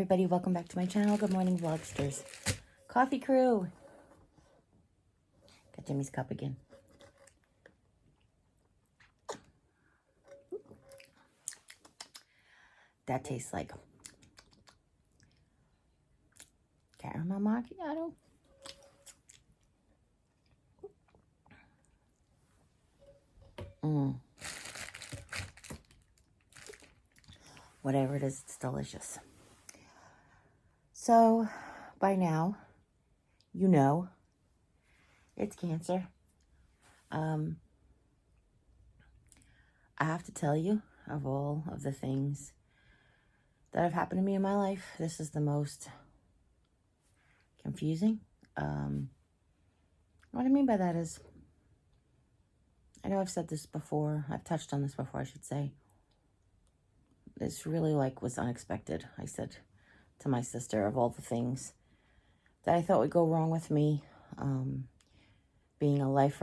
everybody, welcome back to my channel. Good morning, vlogsters. Coffee crew. Got Jimmy's cup again. That tastes like caramel macchiato. Whatever it is, it's delicious. So, by now, you know, it's Cancer. I have to tell you, of all of the things that have happened to me in my life, this is the most confusing. What I mean by that is, I know I've said this before, I've touched on this before, I should say. This really, was unexpected. I said to my sister, of all the things that I thought would go wrong with me, being a life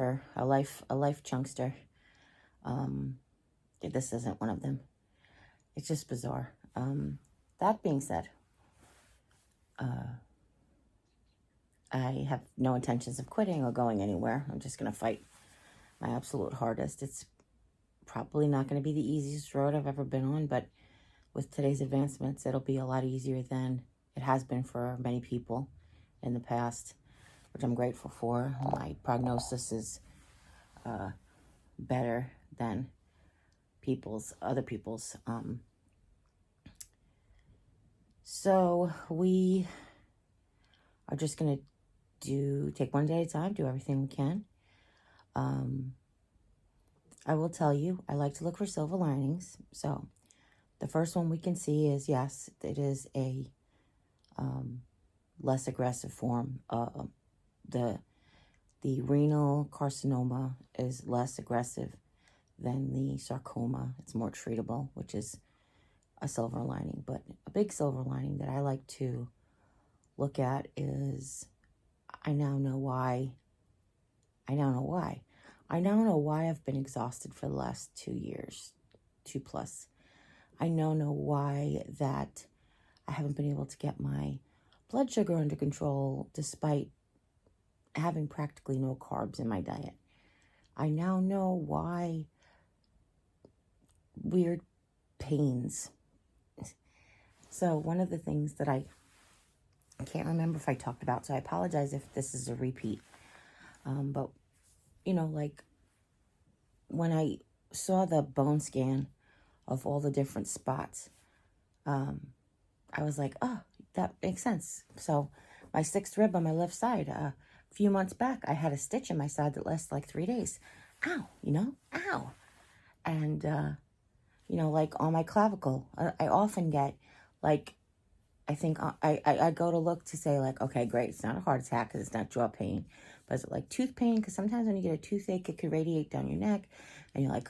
chunkster, this isn't one of them. It's just bizarre. That being said, I have no intentions of quitting or going anywhere. I'm just going to fight my absolute hardest. It's probably not going to be the easiest road I've ever been on, but with today's advancements, it'll be a lot easier than it has been for many people in the past, which I'm grateful for. My prognosis is better than other people's. So we are just going to take one day at a time, do everything we can. I will tell you, I like to look for silver linings. So the first one we can see is, yes, it is a less aggressive form. The renal carcinoma is less aggressive than the sarcoma. It's more treatable, which is a silver lining. But a big silver lining that I like to look at is, I now know why I've been exhausted for the last 2 years, 2+. I now know why that I haven't been able to get my blood sugar under control despite having practically no carbs in my diet. I now know why weird pains. So one of the things that I can't remember if I talked about, so I apologize if this is a repeat. But, when I saw the bone scan of all the different spots, I was like, oh, that makes sense. So my 6th rib on my left side, a few months back, I had a stitch in my side that lasted 3 days. Ow, ow. And, on my clavicle, I often get, I think I go to look to say, okay, great, it's not a heart attack because it's not jaw pain. But is it tooth pain? Because sometimes when you get a toothache, it can radiate down your neck. And you're like,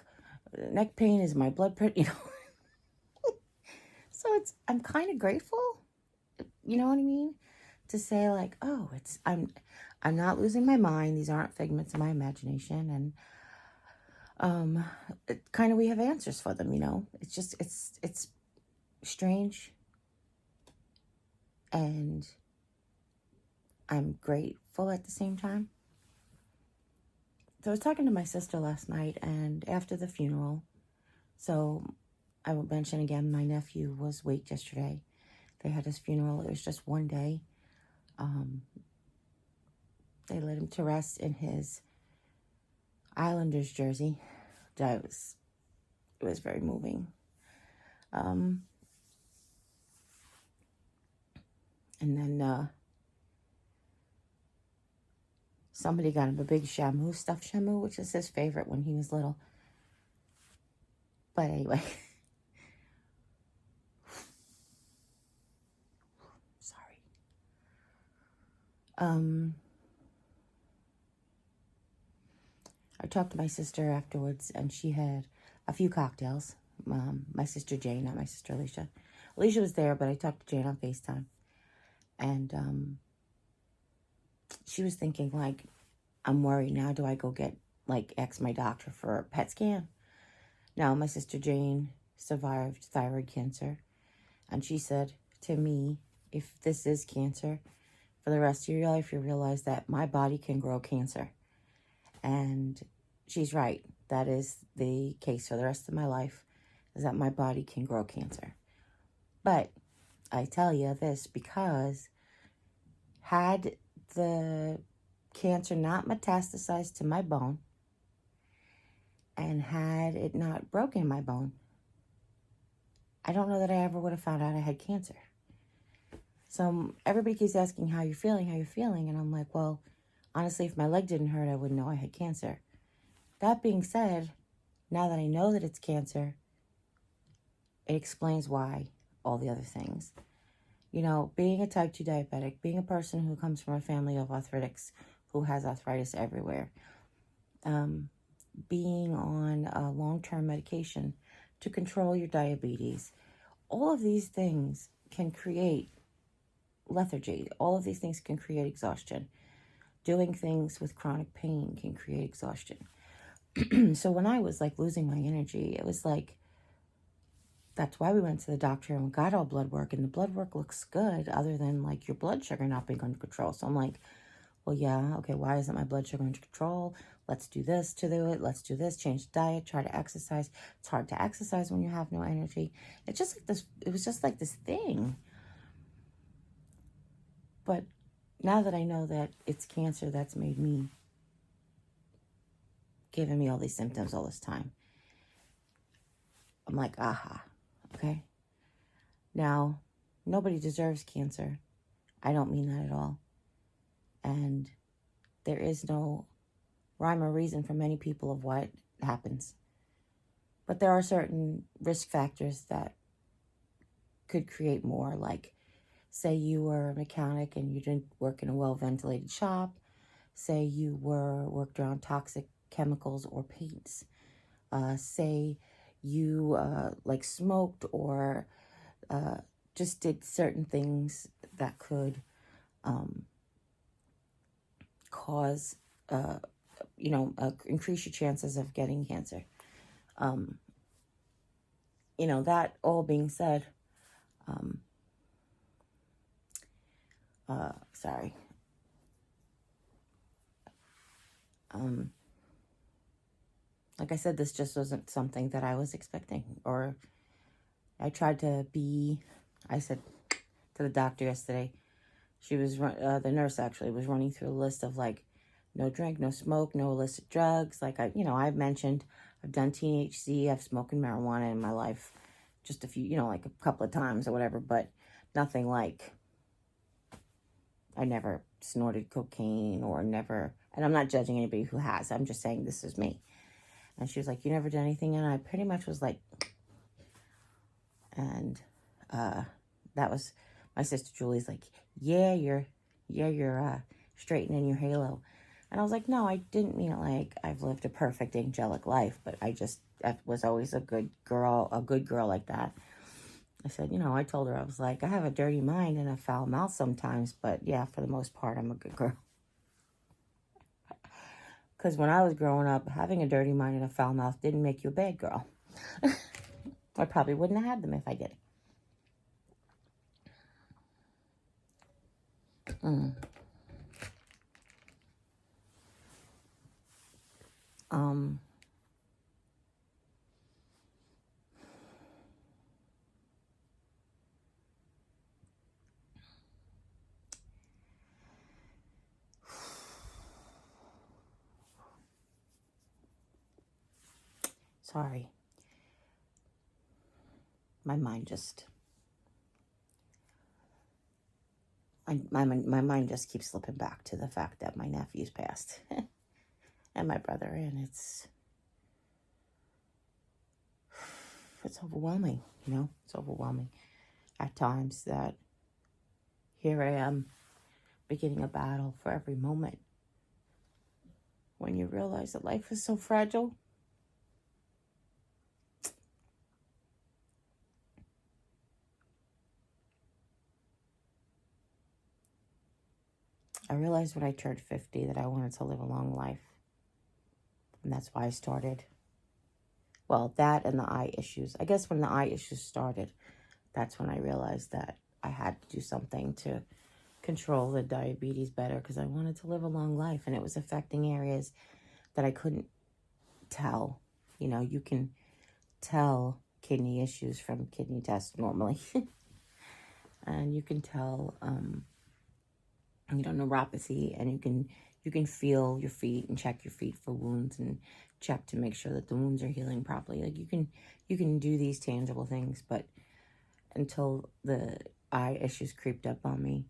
neck pain is my blood pressure, So I'm kind of grateful, you know what I mean? To say oh, I'm not losing my mind. These aren't figments of my imagination. And we have answers for them, It's just, it's strange. And I'm grateful at the same time. So I was talking to my sister last night, and after the funeral, so I will mention again, my nephew was waked yesterday. They had his funeral. It was just one day. They laid him to rest in his Islanders jersey. It was very moving. And then somebody got him a big Shamu, stuffed Shamu, which is his favorite when he was little. But anyway. Sorry. I talked to my sister afterwards, and she had a few cocktails. My sister Jane, not my sister Alicia. Alicia was there, but I talked to Jane on FaceTime. And she was thinking, I'm worried now. Do I go get, ask my doctor for a PET scan? No, my sister Jane survived thyroid cancer. And she said, to me, if this is cancer, for the rest of your life, you realize that my body can grow cancer. And she's right. That is the case for the rest of my life, is that my body can grow cancer. But I tell you this because had the cancer not metastasized to my bone and had it not broken my bone, I don't know that I ever would have found out I had cancer. So everybody keeps asking how you're feeling, and I'm like, well, honestly, if my leg didn't hurt, I wouldn't know I had cancer. That being said, now that I know that it's cancer, it explains why all the other things. You know, being a type 2 diabetic, being a person who comes from a family of arthritics, who has arthritis everywhere, being on long-term medication to control your diabetes, all of these things can create lethargy. All of these things can create exhaustion. Doing things with chronic pain can create exhaustion. So when I was like losing my energy, it was like, that's why we went to the doctor and we got all blood work, and the blood work looks good other than like your blood sugar not being under control. So I'm like, well, yeah, okay, why isn't my blood sugar under control? Let's do this to do it. Let's do this, change the diet, try to exercise. It's hard to exercise when you have no energy. It's just like this, it was just like this thing. But now that I know that it's cancer that's made me, giving me all these symptoms all this time, I'm like, aha, okay. Now, nobody deserves cancer. I don't mean that at all. And there is no rhyme or reason for many people of what happens. But there are certain risk factors that could create more, like say you were a mechanic and you didn't work in a well-ventilated shop. Say you worked around toxic chemicals or paints. Say you like smoked or just did certain things that could cause, increase your chances of getting cancer. That all being said, sorry. Like I said, this just wasn't something that I was expecting, or I tried to be. I said to the doctor yesterday, she was the nurse actually was running through a list of like, no drink, no smoke, no illicit drugs. Like I've mentioned, I've done THC, I've smoked marijuana in my life, just a few, like a couple of times or whatever, but nothing like. I never snorted cocaine or never, and I'm not judging anybody who has. I'm just saying this is me. And she was like, you never did anything? And I pretty much was like, and that was, my sister Julie's like, yeah, you're straightening your halo. And I was like, no, I didn't mean it like I've lived a perfect angelic life, but I was always a good girl like that. I said, I told her, I was like, I have a dirty mind and a foul mouth sometimes, but yeah, for the most part, I'm a good girl. Because when I was growing up, having a dirty mind and a foul mouth didn't make you a bad girl. I probably wouldn't have had them if I did. Sorry. My mind just... My mind just keeps slipping back to the fact that my nephew's passed. And my brother, and it's overwhelming, It's overwhelming at times that here I am beginning a battle for every moment. When you realize that life is so fragile, I realized when I turned 50 that I wanted to live a long life. And that's why I started. Well, that and the eye issues. I guess when the eye issues started, that's when I realized that I had to do something to control the diabetes better because I wanted to live a long life, and it was affecting areas that I couldn't tell. You know, you can tell kidney issues from kidney tests normally. And you can tell, neuropathy, and you can feel your feet and check your feet for wounds and check to make sure that the wounds are healing properly. Like you can do these tangible things, but until the eye issues creeped up on me,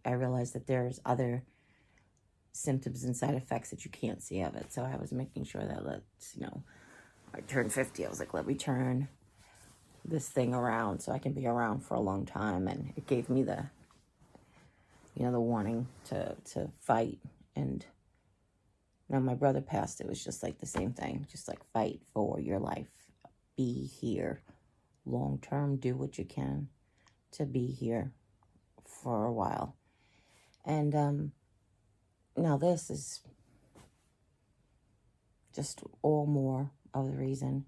I realized that there's other symptoms and side effects that you can't see of it. So I was making sure that I turned 50. I was like, let me turn this thing around so I can be around for a long time. And it gave me the warning to fight. And now my brother passed. It was just like the same thing, just like fight for your life, be here long term, do what you can to be here for a while. And now this is just all more of the reason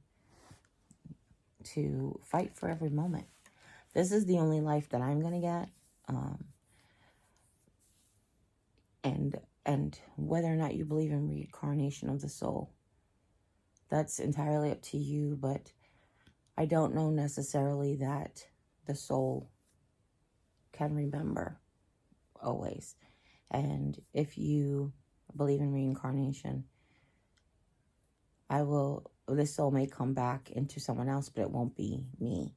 to fight for every moment. This is the only life that I'm going to get. And whether or not you believe in reincarnation of the soul, that's entirely up to you. But I don't know necessarily that the soul can remember always. And if you believe in reincarnation, this soul may come back into someone else, but it won't be me,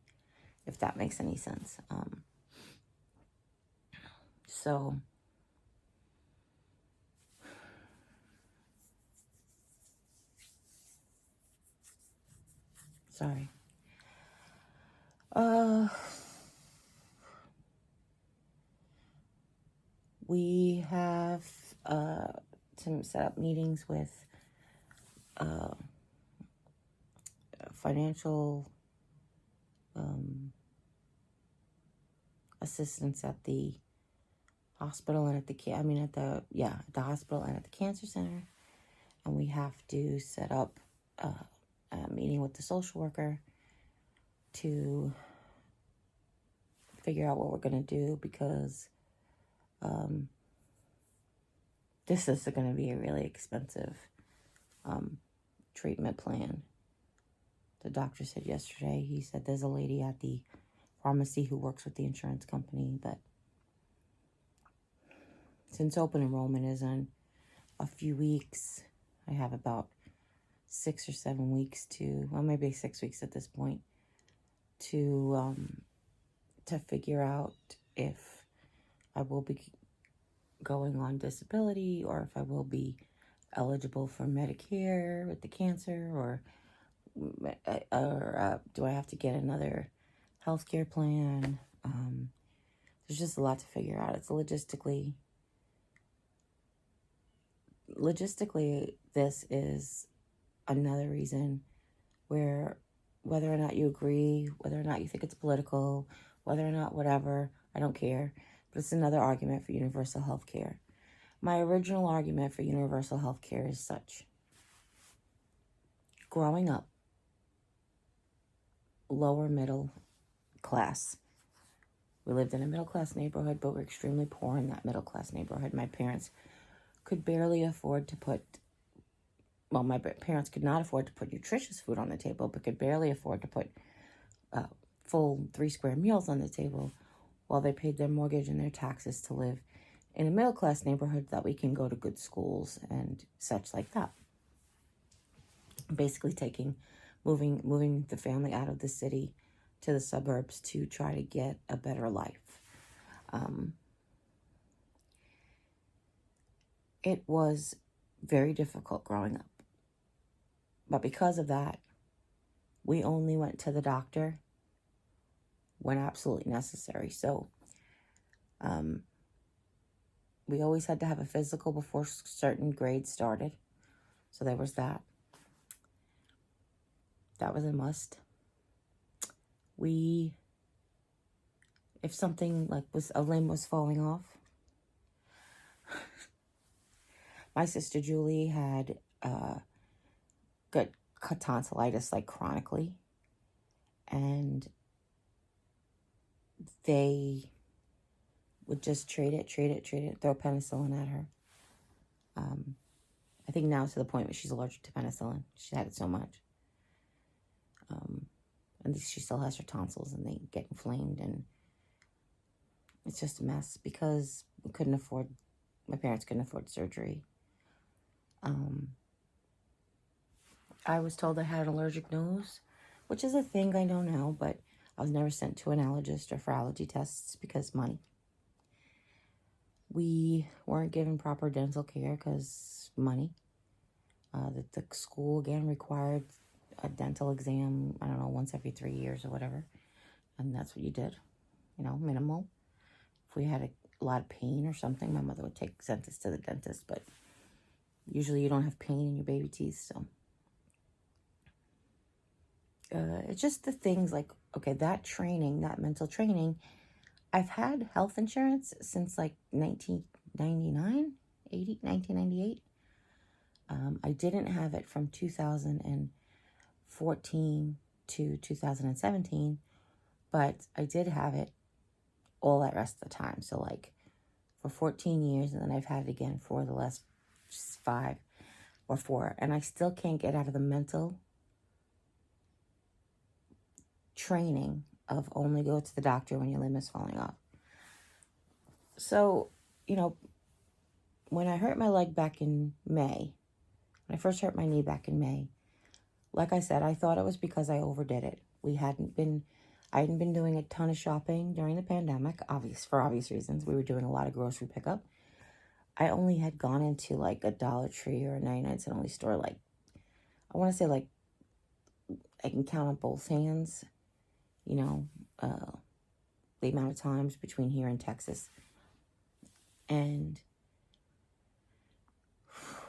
if that makes any sense. So sorry. We have to set up meetings with financial assistance at the hospital and at the hospital and at the cancer center. And we have to set up a meeting with the social worker to figure out what we're going to do, because this is going to be a really expensive treatment plan. The doctor said yesterday, he said there's a lady at the pharmacy who works with the insurance company that, since open enrollment is in a few weeks, I have about 6 or 7 weeks maybe 6 weeks at this point, to figure out if I will be going on disability or if I will be eligible for Medicare with the cancer, or do I have to get another healthcare plan? There's just a lot to figure out. It's logistically, this is another reason where, whether or not you agree, whether or not you think it's political, whether or not whatever, I don't care, but it's another argument for universal health care. My original argument for universal health care is such. Growing up, lower middle class. We lived in a middle class neighborhood, but we're extremely poor in that middle class neighborhood. My parents could barely afford to my parents could not afford to put nutritious food on the table, but could barely afford to put full 3 square meals on the table while they paid their mortgage and their taxes to live in a middle class neighborhood that we can go to good schools and such like that. Basically moving the family out of the city to the suburbs to try to get a better life. It was very difficult growing up. But because of that, we only went to the doctor when absolutely necessary. So we always had to have a physical before certain grades started. So there was that. That was a must. If something like a limb was falling off, my sister Julie had got tonsillitis like chronically, and they would just trade it, throw penicillin at her. I think now to the point where she's allergic to penicillin. She had it so much. And she still has her tonsils and they get inflamed, and it's just a mess because my parents couldn't afford surgery. I was told I had an allergic nose, which is a thing I know now, but I was never sent to an allergist or for allergy tests because money. We weren't given proper dental care because money. The school, again, required a dental exam, I don't know, once every 3 years or whatever. And that's what you did, minimal. If we had a lot of pain or something, my mother would send us to the dentist, but usually you don't have pain in your baby teeth, so. It's just the things like, okay, that mental training, I've had health insurance since like 1999, 1998. I didn't have it from 2014 to 2017, but I did have it all that rest of the time. So like for 14 years, and then I've had it again for the last 5 or 4, and I still can't get out of the mental training of only go to the doctor when your limb is falling off. So, when I hurt my leg back in May, when I first hurt my knee back in May, like I said, I thought it was because I overdid it. I hadn't been doing a ton of shopping during the pandemic, for obvious reasons. We were doing a lot of grocery pickup. I only had gone into like a Dollar Tree or a 99-cent only store, like, I want to say like, I can count on both hands, the amount of times between here and Texas. And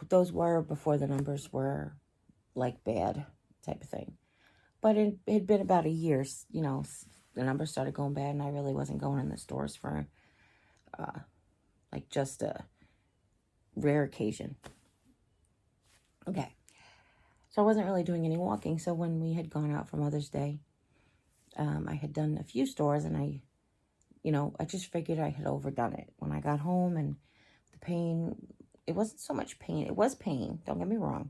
those were before the numbers were like bad type of thing. But it had been about a year, the numbers started going bad, and I really wasn't going in the stores for like just a rare occasion. Okay. So I wasn't really doing any walking. So when we had gone out for Mother's Day, I had done a few stores, and I just figured I had overdone it. When I got home, and the pain, it wasn't so much pain. It was pain, don't get me wrong.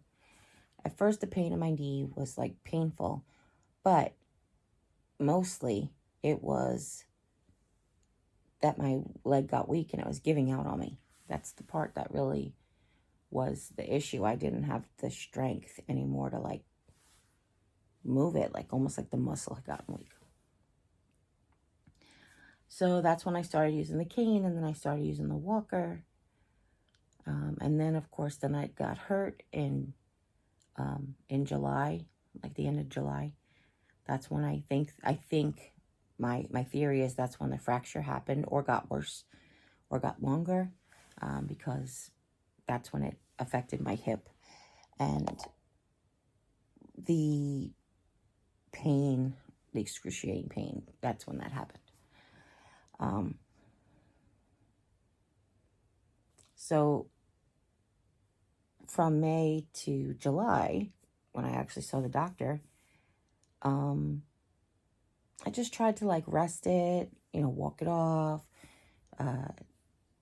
At first, the pain in my knee was like painful, but mostly it was that my leg got weak and it was giving out on me. That's the part that really was the issue. I didn't have the strength anymore to like move it, like almost like the muscle had gotten weak. So that's when I started using the cane, and then I started using the walker. And then, of course, then I got hurt in July, like the end of July. That's when I think my theory is that's when the fracture happened, or got worse, or got longer, because that's when it affected my hip. And the pain, the excruciating pain, that's when that happened. So from May to July, when I actually saw the doctor, I just tried to like rest it, walk it off,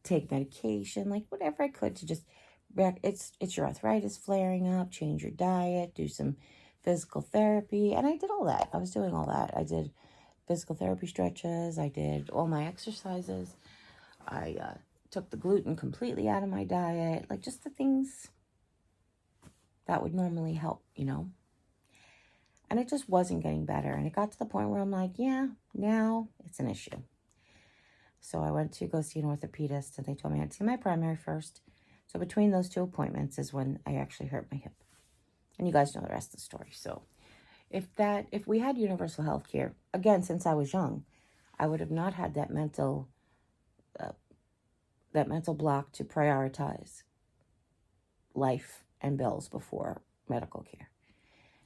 take medication, like whatever I could to just, it's your arthritis flaring up, change your diet, do some physical therapy. And I did all that. I was doing all that. I did physical therapy stretches. I did all my exercises. I took the gluten completely out of my diet, like just the things that would normally help, And it just wasn't getting better. And it got to the point where I'm like, yeah, now it's an issue. So I went to go see an orthopedist, and they told me I had to see my primary first. So between those 2 appointments is when I actually hurt my hip. And you guys know the rest of the story. So if we had universal health care, again, since I was young, I would have not had that mental block to prioritize life and bills before medical care.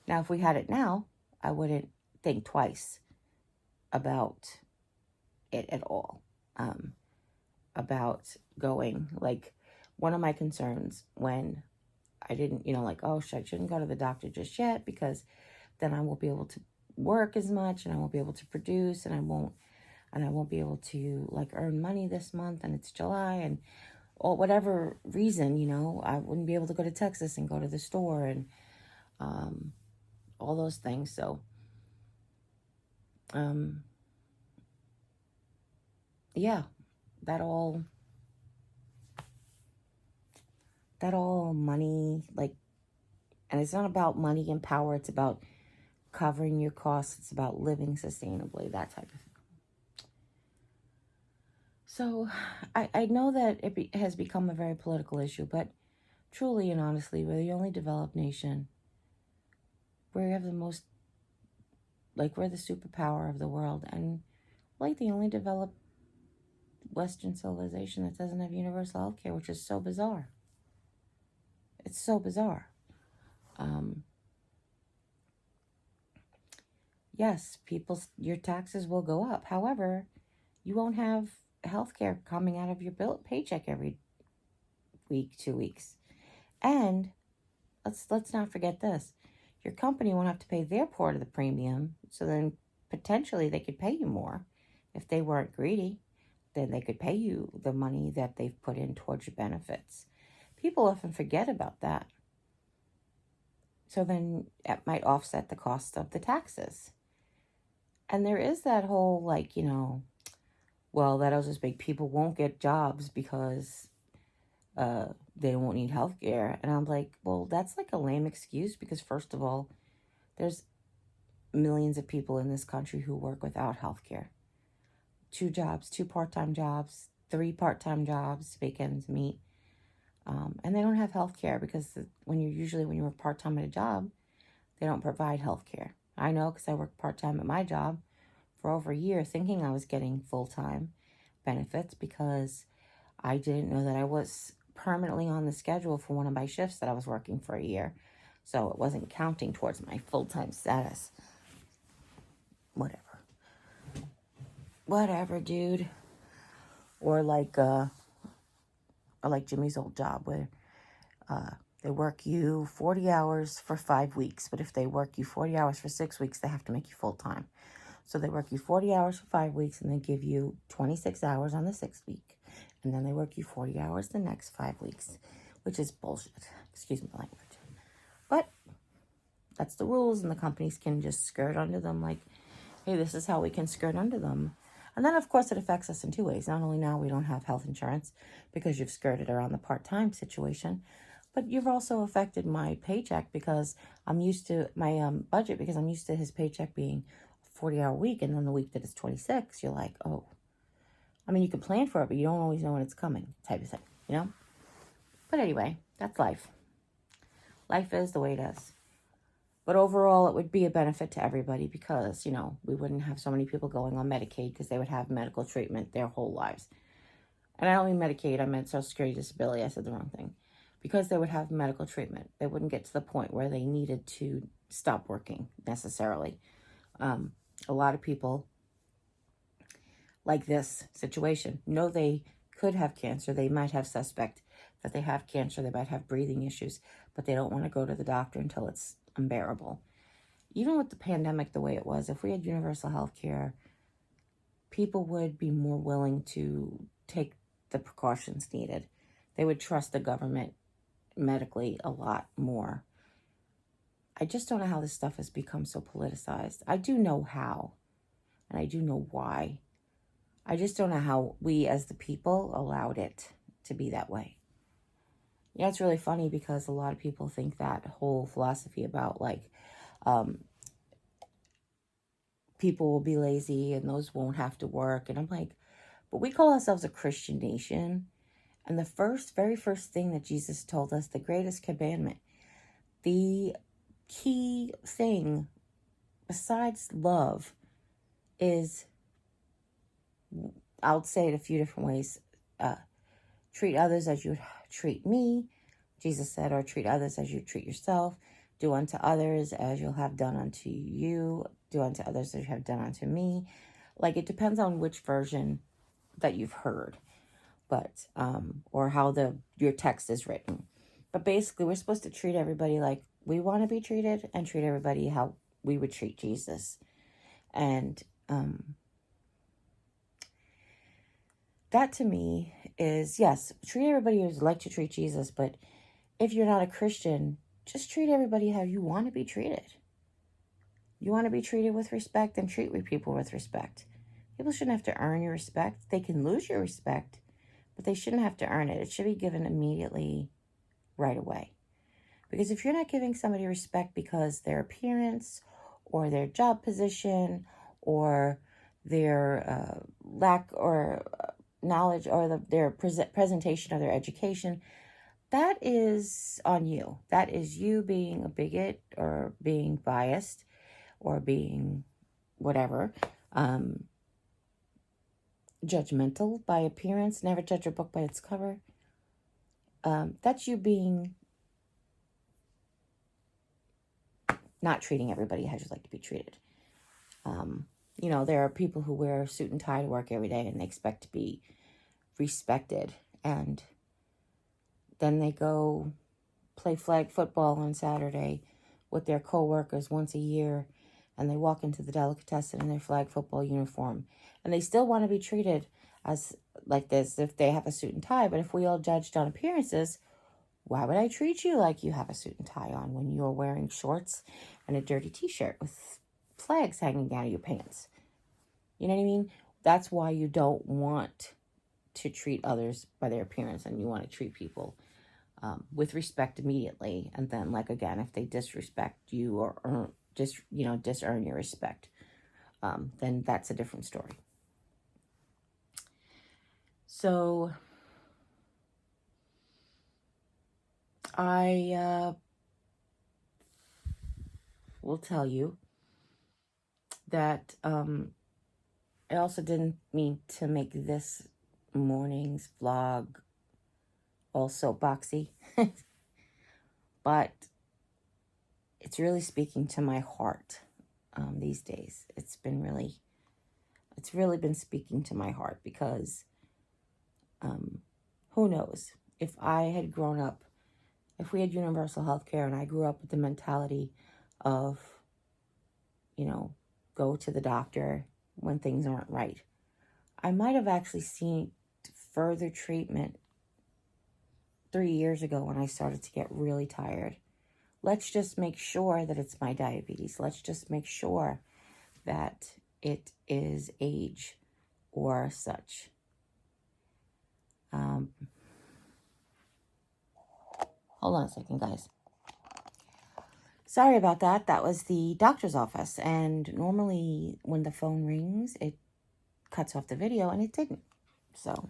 Now, if we had it now, I wouldn't think twice about it at all. About going, like, one of my concerns when I didn't, I shouldn't go to the doctor just yet, because then I won't be able to work as much, and I won't be able to produce, and and I won't be able to like earn money this month, and it's July, and or whatever reason, I wouldn't be able to go to Texas and go to the store and all those things. So, yeah, that all money, like, and it's not about money and power. It's about covering your costs. It's about living sustainably, that type of thing. So I know that it has become a very political issue, but truly and honestly, we're the only developed nation. We have the most, like, we're the superpower of the world, and like the only developed Western civilization that doesn't have universal health care, which is so bizarre. It's so bizarre. Yes, your taxes will go up. However, you won't have health care coming out of your paycheck every week, 2 weeks. And let's not forget this. Your company won't have to pay their part of the premium, so then potentially they could pay you more. If they weren't greedy, then they could pay you the money that they've put in towards your benefits. People often forget about that. So then it might offset the cost of the taxes. And there is that whole, like, well, that'll just make people won't get jobs because they won't need health care. And I'm like, well, that's like a lame excuse, because first of all, there's millions of people in this country who work without health care. 2 jobs, 2 part-time jobs, 3 part-time jobs, make ends meet. And they don't have health care because when you work part-time at a job, they don't provide health care. I know, because I worked part-time at my job for over a year thinking I was getting full-time benefits, because I didn't know that I was permanently on the schedule for one of my shifts that I was working for a year. So it wasn't counting towards my full-time status. Whatever, dude. Or like Jimmy's old job, where they work you 40 hours for 5 weeks, but if they work you 40 hours for 6 weeks, they have to make you full-time. So they work you 40 hours for 5 weeks, and they give you 26 hours on the 6th week. And then they work you 40 hours the next 5 weeks, which is bullshit. Excuse my language. But that's the rules, and the companies can just skirt under them like, hey, this is how we can skirt under them. And then, of course, it affects us in 2 ways. Not only now we don't have health insurance because you've skirted around the part-time situation, but you've also affected my paycheck, because I'm used to my budget, because I'm used to his paycheck being 40-hour week, and then the week that it's 26, you're like, oh. I mean, you can plan for it, but you don't always know when it's coming, type of thing, But anyway, that's life. Life is the way it is. But overall, it would be a benefit to everybody, because, we wouldn't have so many people going on Medicaid, because they would have medical treatment their whole lives. And I don't mean Medicaid, I meant Social Security Disability. I said the wrong thing. Because they would have medical treatment. They wouldn't get to the point where they needed to stop working necessarily. A lot of people, like this situation, know they could have cancer. They might have suspect that they have cancer. They might have breathing issues, but they don't want to go to the doctor until it's unbearable. Even with the pandemic the way it was, if we had universal health care, people would be more willing to take the precautions needed. They would trust the government medically a lot more. I just don't know how this stuff has become so politicized. I do know how, and I do know why. I just don't know how we as the people allowed it to be that way. It's really funny, because a lot of people think that whole philosophy about, like, people will be lazy and those won't have to work. And I'm like, but we call ourselves a Christian nation. And the very first thing that Jesus told us, the greatest commandment, the key thing besides love is, I'll say it a few different ways, treat others as you would treat me, Jesus said, or treat others as you treat yourself. Do unto others as you'll have done unto you. Do unto others as you have done unto me. Like, it depends on which version that you've heard, but or how your text is written. But basically, we're supposed to treat everybody like we want to be treated, and treat everybody how we would treat Jesus. And that to me is, yes, treat everybody as like to treat Jesus, but if you're not a Christian, just treat everybody how you want to be treated. You want to be treated with respect, then treat people with respect. People shouldn't have to earn your respect. They can lose your respect, but they shouldn't have to earn it. It should be given immediately, right away. Because if you're not giving somebody respect because their appearance or their job position or their lack or knowledge or their presentation of their education, that is on you. That is you being a bigot or being biased or being whatever, judgmental by appearance. Never judge a book by its cover. That's you being not treating everybody how you'd like to be treated. There are people who wear a suit and tie to work every day and they expect to be respected. And then they go play flag football on Saturday with their coworkers once a year. And they walk into the delicatessen in their flag football uniform. And they still want to be treated as like this if they have a suit and tie. But if we all judged on appearances, why would I treat you like you have a suit and tie on when you're wearing shorts and a dirty t-shirt with flags hanging down your pants? You know what I mean? That's why you don't want to treat others by their appearance, and you want to treat people with respect immediately. And then, like, again, if they disrespect you or disearn your respect, then that's a different story. So I will tell you that I also didn't mean to make this morning's vlog all soapboxy, but it's really speaking to my heart these days. It's really been speaking to my heart because who knows, if I had grown up, if we had universal health care and I grew up with the mentality of, go to the doctor when things aren't right, I might have actually seen further treatment 3 years ago when I started to get really tired. Let's just make sure that it's my diabetes. Let's just make sure that it is age or such. Hold on a second, guys. Sorry about that. That was the doctor's office. And normally when the phone rings, it cuts off the video, and it didn't. So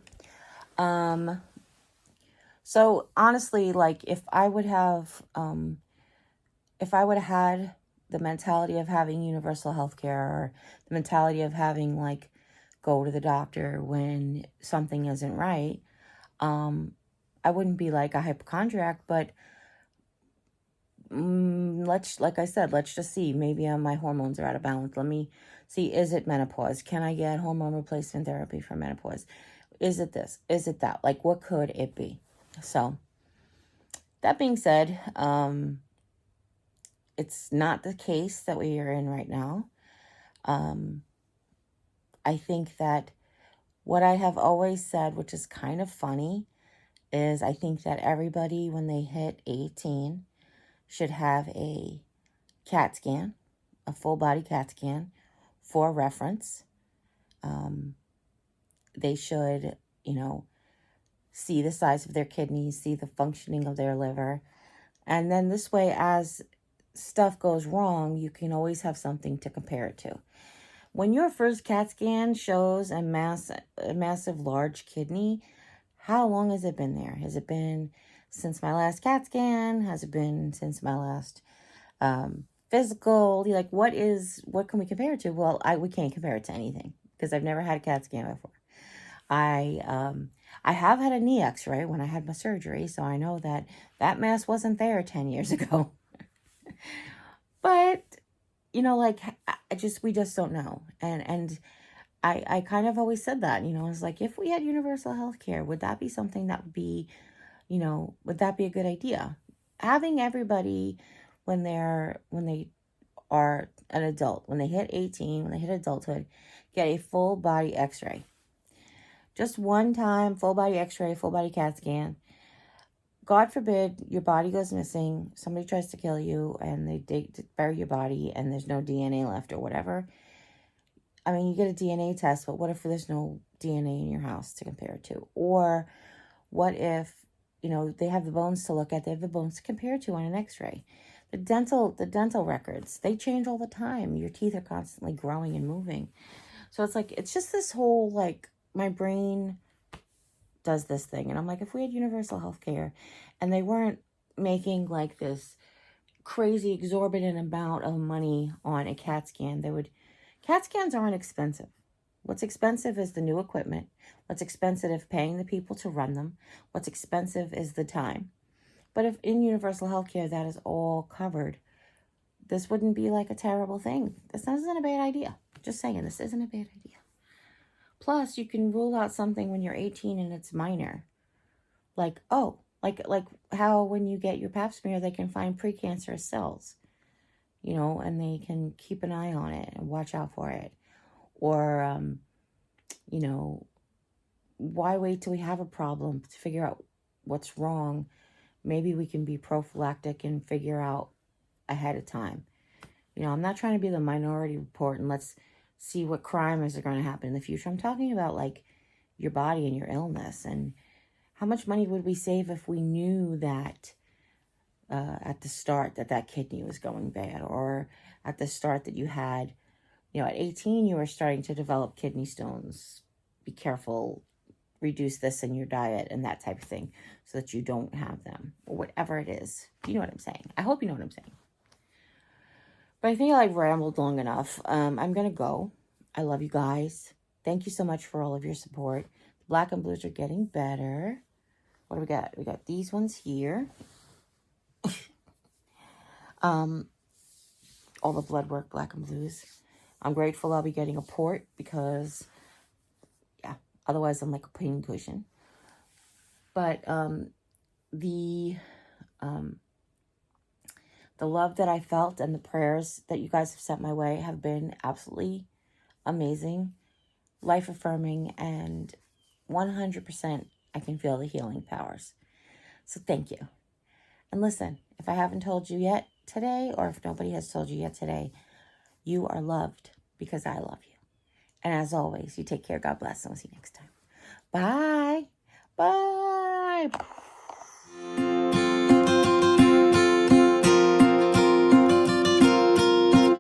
honestly, like, if I would have had the mentality of having universal health care, or the mentality of having, like, go to the doctor when something isn't right, I wouldn't be like a hypochondriac, but like I said, let's just see. Maybe my hormones are out of balance. Let me see, is it menopause? Can I get hormone replacement therapy for menopause? Is it this? Is it that? Like, what could it be? So, that being said, it's not the case that we are in right now. I think that what I have always said, which is kind of funny, is I think that everybody, when they hit 18, should have a CAT scan, a full body CAT scan for reference. They should, see the size of their kidneys, see the functioning of their liver. And then this way, as stuff goes wrong, you can always have something to compare it to. When your first CAT scan shows a massive large kidney, how long has it been there? Has it been since my last CAT scan? Has it been since my last physical? Like, what can we compare it to? Well, we can't compare it to anything because I've never had a CAT scan before. I have had a knee x-ray when I had my surgery, so I know that mass wasn't there 10 years ago. But, we just don't know. And I kind of always said that, it's like, if we had universal health care, would that be something that would be, would that be a good idea? Having everybody, when they are an adult, when they hit 18, when they hit adulthood, get a full body x-ray. Just one time, full body x-ray, full body CAT scan. God forbid your body goes missing, somebody tries to kill you, and they bury your body, and there's no DNA left or whatever. I mean, you get a DNA test, but what if there's no DNA in your house to compare it to? Or what if, they have the bones to look at, they have the bones to compare to on an x-ray. The dental records, they change all the time. Your teeth are constantly growing and moving. So it's like, it's just this whole, like, my brain does this thing. And I'm like, if we had universal health care and they weren't making like this crazy exorbitant amount of money on a CAT scan, CAT scans aren't expensive. What's expensive is the new equipment. What's expensive is paying the people to run them. What's expensive is the time. But if in universal healthcare that is all covered, this wouldn't be like a terrible thing. This isn't a bad idea. Just saying, this isn't a bad idea. Plus, you can rule out something when you're 18 and it's minor. Like how when you get your pap smear, they can find precancerous cells, and they can keep an eye on it and watch out for it. Or, why wait till we have a problem to figure out what's wrong? Maybe we can be prophylactic and figure out ahead of time. I'm not trying to be the minority report and let's see what crimes are going to happen in the future. I'm talking about like your body and your illness, and how much money would we save if we knew that at the start that kidney was going bad, or at the start that you had, at 18 you were starting to develop kidney stones. Be careful, reduce this in your diet and that type of thing so that you don't have them, or whatever it is. You know what I'm saying? I hope you know what I'm saying. But I think I've rambled long enough. I'm going to go. I love you guys. Thank you so much for all of your support. The black and blues are getting better. What do we got? We got these ones here. All the blood work, black and blues. I'm grateful I'll be getting a port because, yeah, otherwise I'm like a pain cushion. But the love that I felt and the prayers that you guys have sent my way have been absolutely amazing, life-affirming, and 100% I can feel the healing powers. So thank you. And listen, if I haven't told you yet today, or if nobody has told you yet today, you are loved because I love you. And as always, you take care. God bless, and we'll see you next time. Bye. Bye.